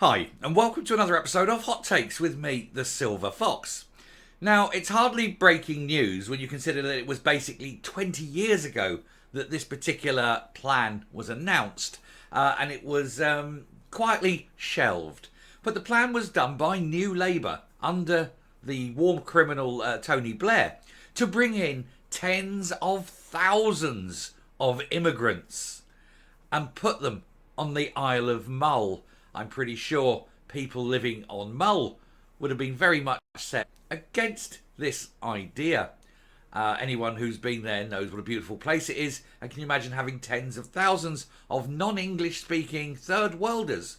Hi, and welcome to another episode of Hot Takes with me, the Silver Fox. Now, it's hardly breaking news when you consider that it was basically 20 years ago that this particular plan was announced, and it was quietly shelved. But the plan was done by New Labour under the war criminal Tony Blair to bring in tens of thousands of immigrants and put them on the Isle of Mull. I'm pretty sure people living on Mull would have been very much set against this idea. Anyone who's been there knows what a beautiful place it is, and can you imagine having tens of thousands of non-English speaking third worlders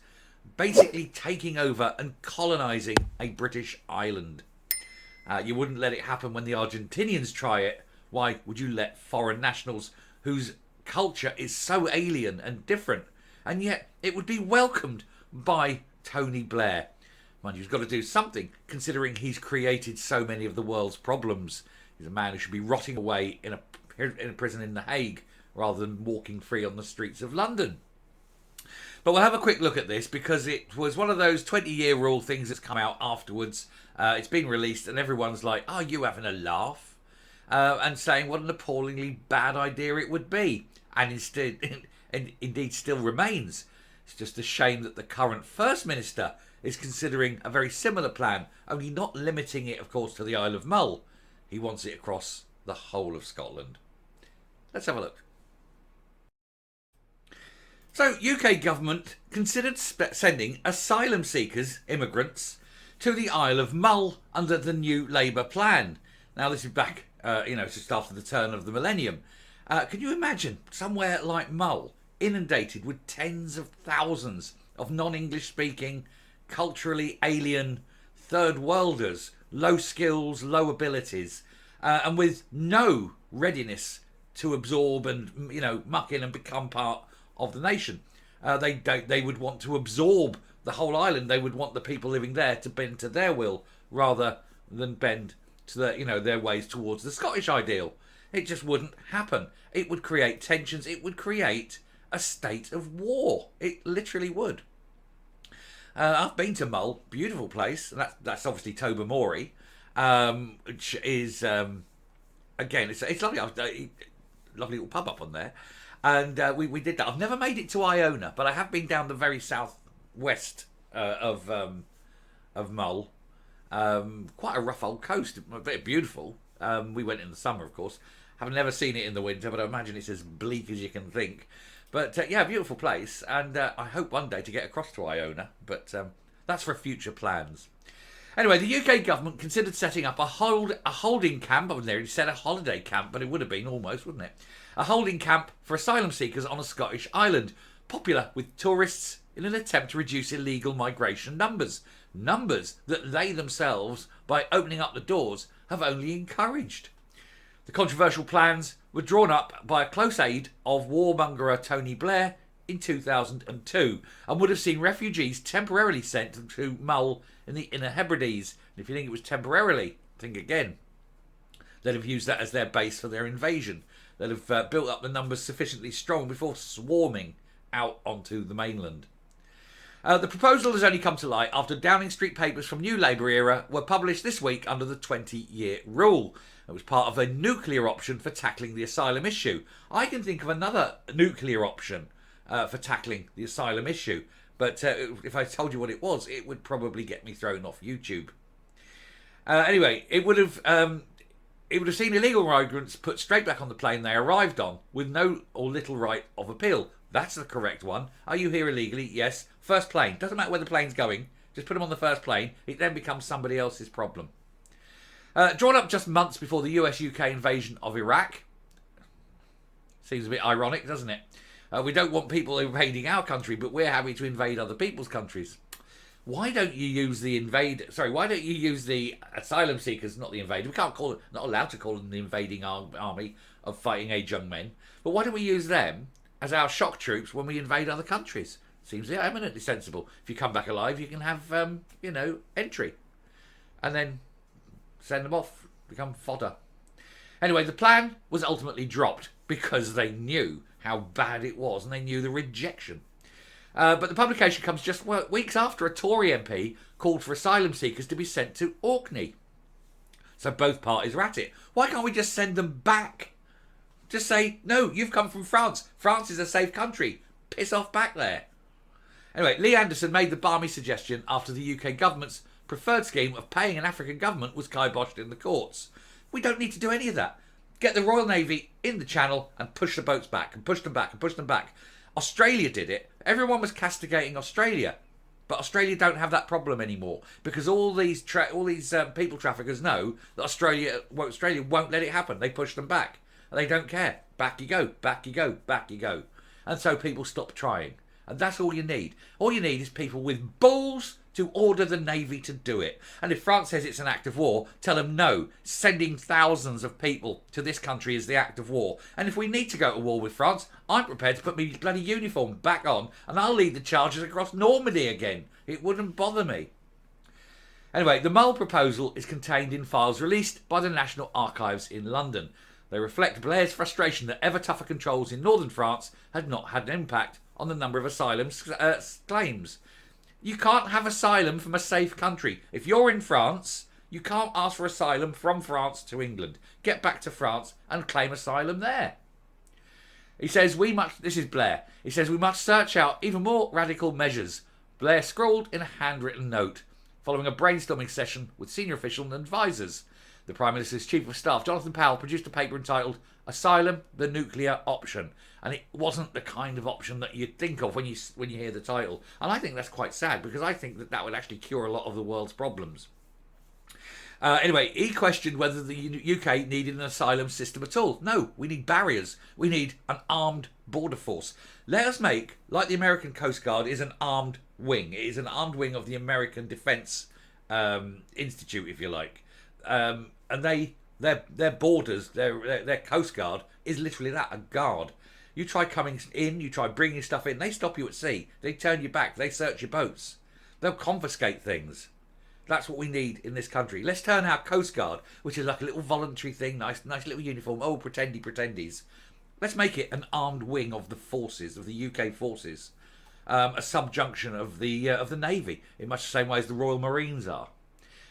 basically taking over and colonising a British island? You wouldn't let it happen when the Argentinians try it. Why would you let foreign nationals whose culture is so alien and different, and yet it would be welcomed by Tony Blair? Mind you, he's got to do something, considering he's created so many of the world's problems. He's a man who should be rotting away in a prison in The Hague rather than walking free on the streets of London. But we'll have a quick look at this because it was one of those 20-year rule things that's come out afterwards. It's been released and everyone's like, "Are you having a laugh?" And saying what an appallingly bad idea it would be. And indeed still remains. It's just a shame that the current First Minister is considering a very similar plan, only not limiting it, of course, to the Isle of Mull. He wants it across the whole of Scotland. Let's have a look. So, UK government considered sending asylum seekers, immigrants, to the Isle of Mull under the New Labour plan. Now, this is back, just after the turn of the millennium. Can you imagine somewhere like Mull inundated with tens of thousands of non-English speaking, culturally alien third worlders, low skills, low abilities, and with no readiness to absorb and muck in and become part of the nation? They would want to absorb the whole island. They would want the people living there to bend to their will rather than bend to their ways towards the Scottish ideal. It just wouldn't happen. It would create tensions. It would create a state of war. It literally would. I've been to Mull, beautiful place. That's obviously Tobermory, which is again it's lovely. Lovely little pub up on there, and we did that. I've never made it to Iona, but I have been down the very southwest of Mull. Quite a rough old coast, but beautiful. We went in the summer, of course. I've never seen it in the winter, but I imagine it's as bleak as you can think. But beautiful place, and I hope one day to get across to Iona, but that's for future plans. Anyway, the UK government considered setting up a holding camp. I would nearly said a holiday camp, but it would have been almost, wouldn't it? A holding camp for asylum seekers on a Scottish island, popular with tourists in an attempt to reduce illegal migration numbers. Numbers that they themselves, by opening up the doors, have only encouraged. The controversial plans were drawn up by a close aide of warmonger Tony Blair in 2002 and would have seen refugees temporarily sent to Mull in the Inner Hebrides. And if you think it was temporarily, think again. They'd have used that as their base for their invasion. They'd have built up the numbers sufficiently strong before swarming out onto the mainland. The proposal has only come to light after Downing Street papers from New Labour era were published this week under the 20-year rule. It was part of a nuclear option for tackling the asylum issue. I can think of another nuclear option for tackling the asylum issue, but if I told you what it was, it would probably get me thrown off YouTube. Anyway, it would have seen illegal migrants put straight back on the plane they arrived on with no or little right of appeal. That's the correct one. Are you here illegally? Yes. First plane. Doesn't matter where the plane's going. Just put them on the first plane. It then becomes somebody else's problem. Drawn up just months before the US-UK invasion of Iraq. Seems a bit ironic, doesn't it? We don't want people invading our country, but we're happy to invade other people's countries. Why don't you use the asylum seekers, not the invader? We can't call it, not allowed to call them the invading army of fighting age young men. But why don't we use them as our shock troops when we invade other countries? Seems eminently sensible. If you come back alive, you can have, entry. And then send them off, become fodder. Anyway, the plan was ultimately dropped because they knew how bad it was and they knew the rejection. But the publication comes just weeks after a Tory MP called for asylum seekers to be sent to Orkney. So both parties are at it. Why can't we just send them back? Just say, no, you've come from France. France is a safe country. Piss off back there. Anyway, Lee Anderson made the balmy suggestion after the UK government's preferred scheme of paying an African government was kiboshed in the courts. We don't need to do any of that. Get the Royal Navy in the channel and push the boats back and push them back and push them back. Australia did it. Everyone was castigating Australia. But Australia don't have that problem anymore because all these people traffickers know that Australia won't let it happen. They push them back. They don't care. Back you go, back you go, back you go. And so people stop trying. And that's all you need. All you need is people with balls to order the Navy to do it. And if France says it's an act of war, tell them no. Sending thousands of people to this country is the act of war. And if we need to go to war with France, I'm prepared to put my bloody uniform back on and I'll lead the charges across Normandy again. It wouldn't bother me. Anyway, the Mull proposal is contained in files released by the National Archives in London. They reflect Blair's frustration that ever tougher controls in northern France had not had an impact on the number of asylum claims. You can't have asylum from a safe country. If you're in France, you can't ask for asylum from France to England. Get back to France and claim asylum there. He says this is Blair. He says we must search out even more radical measures. Blair scrawled in a handwritten note following a brainstorming session with senior officials and advisors. The Prime Minister's Chief of Staff, Jonathan Powell, produced a paper entitled Asylum, the Nuclear Option. And it wasn't the kind of option that you'd think of when you hear the title. And I think that's quite sad because I think that would actually cure a lot of the world's problems. Anyway, he questioned whether the UK needed an asylum system at all. No, we need barriers. We need an armed border force. Let us make, like the American Coast Guard is an armed wing. It is an armed wing of the American Defence Institute, if you like. And their borders, their Coast Guard is literally that, a guard. You try coming in, you try bringing stuff in, they stop you at sea. They turn you back, they search your boats. They'll confiscate things. That's what we need in this country. Let's turn our Coast Guard, which is like a little voluntary thing, nice little uniform, pretendies. Let's make it an armed wing of the forces, of the UK forces. A subjunction of the Navy, in much the same way as the Royal Marines are.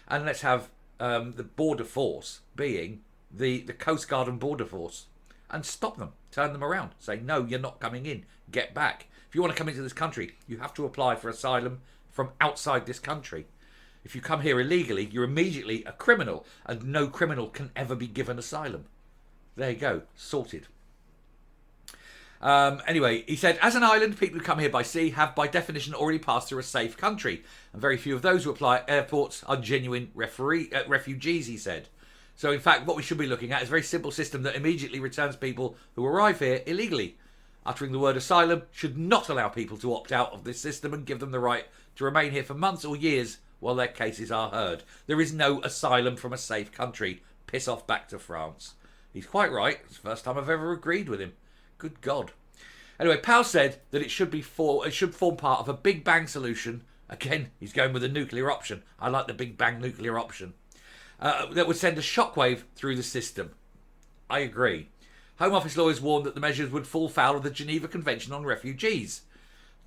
And let's have the border force being the Coast Guard and Border Force. And stop them, turn them around, say, no, you're not coming in, get back. If you want to come into this country, you have to apply for asylum from outside this country. If you come here illegally, you're immediately a criminal, and no criminal can ever be given asylum. There you go, sorted. Anyway, he said, as an island, people who come here by sea have by definition already passed through a safe country, and very few of those who apply at airports are genuine refugees, he said. So, in fact, what we should be looking at is a very simple system that immediately returns people who arrive here illegally. Uttering the word asylum should not allow people to opt out of this system and give them the right to remain here for months or years while their cases are heard. There is no asylum from a safe country. Piss off back to France. He's quite right. It's the first time I've ever agreed with him. Good God. Anyway, Powell said that it should form part of a Big Bang solution. Again, he's going with the nuclear option. I like the Big Bang nuclear option. That would send a shockwave through the system. I agree. Home Office lawyers warned that the measures would fall foul of the Geneva Convention on Refugees.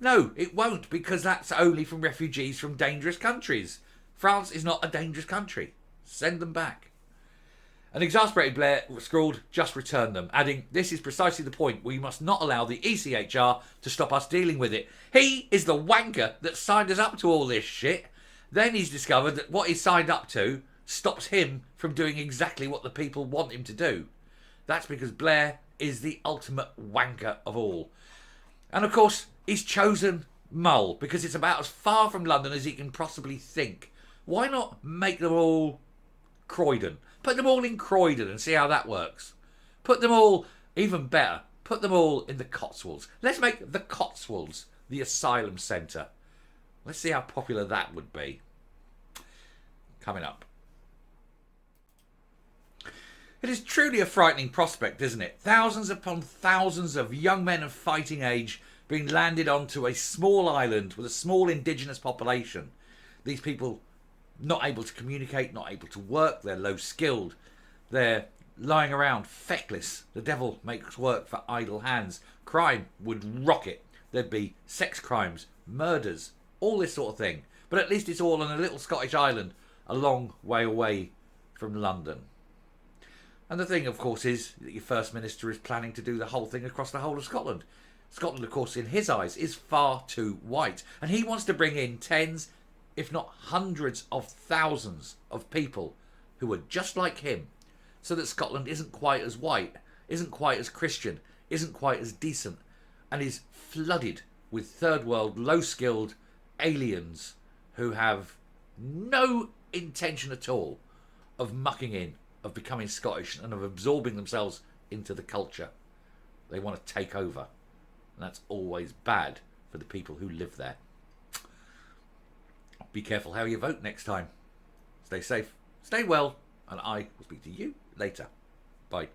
No, it won't, because that's only from refugees from dangerous countries. France is not a dangerous country. Send them back. An exasperated Blair scrawled, just return them, adding, this is precisely the point. We must not allow the ECHR to stop us dealing with it. He is the wanker that signed us up to all this shit. Then he's discovered that what he signed up to stops him from doing exactly what the people want him to do. That's because Blair is the ultimate wanker of all. And of course, he's chosen Mull because it's about as far from London as he can possibly think. Why not make them all Croydon? Put them all in Croydon and see how that works. Put them all, even better, put them all in the Cotswolds. Let's make the Cotswolds the asylum centre. Let's see how popular that would be. Coming up. It is truly a frightening prospect, isn't it? Thousands upon thousands of young men of fighting age being landed onto a small island with a small indigenous population. These people not able to communicate, not able to work, they're low skilled, they're lying around feckless. The devil makes work for idle hands. Crime would rocket there'd be sex crimes, murders, all this sort of thing. But at least it's all on a little Scottish island a long way away from London. And the thing, of course, is that your First Minister is planning to do the whole thing across the whole of Scotland. Scotland, of course, in his eyes, is far too white. And he wants to bring in tens, if not hundreds of thousands of people who are just like him, so that Scotland isn't quite as white, isn't quite as Christian, isn't quite as decent, and is flooded with third world, low-skilled aliens who have no intention at all of mucking in, of becoming Scottish, and of absorbing themselves into the culture. They want to take over. And that's always bad for the people who live there. Be careful how you vote next time. Stay safe, stay well, and I will speak to you later. Bye.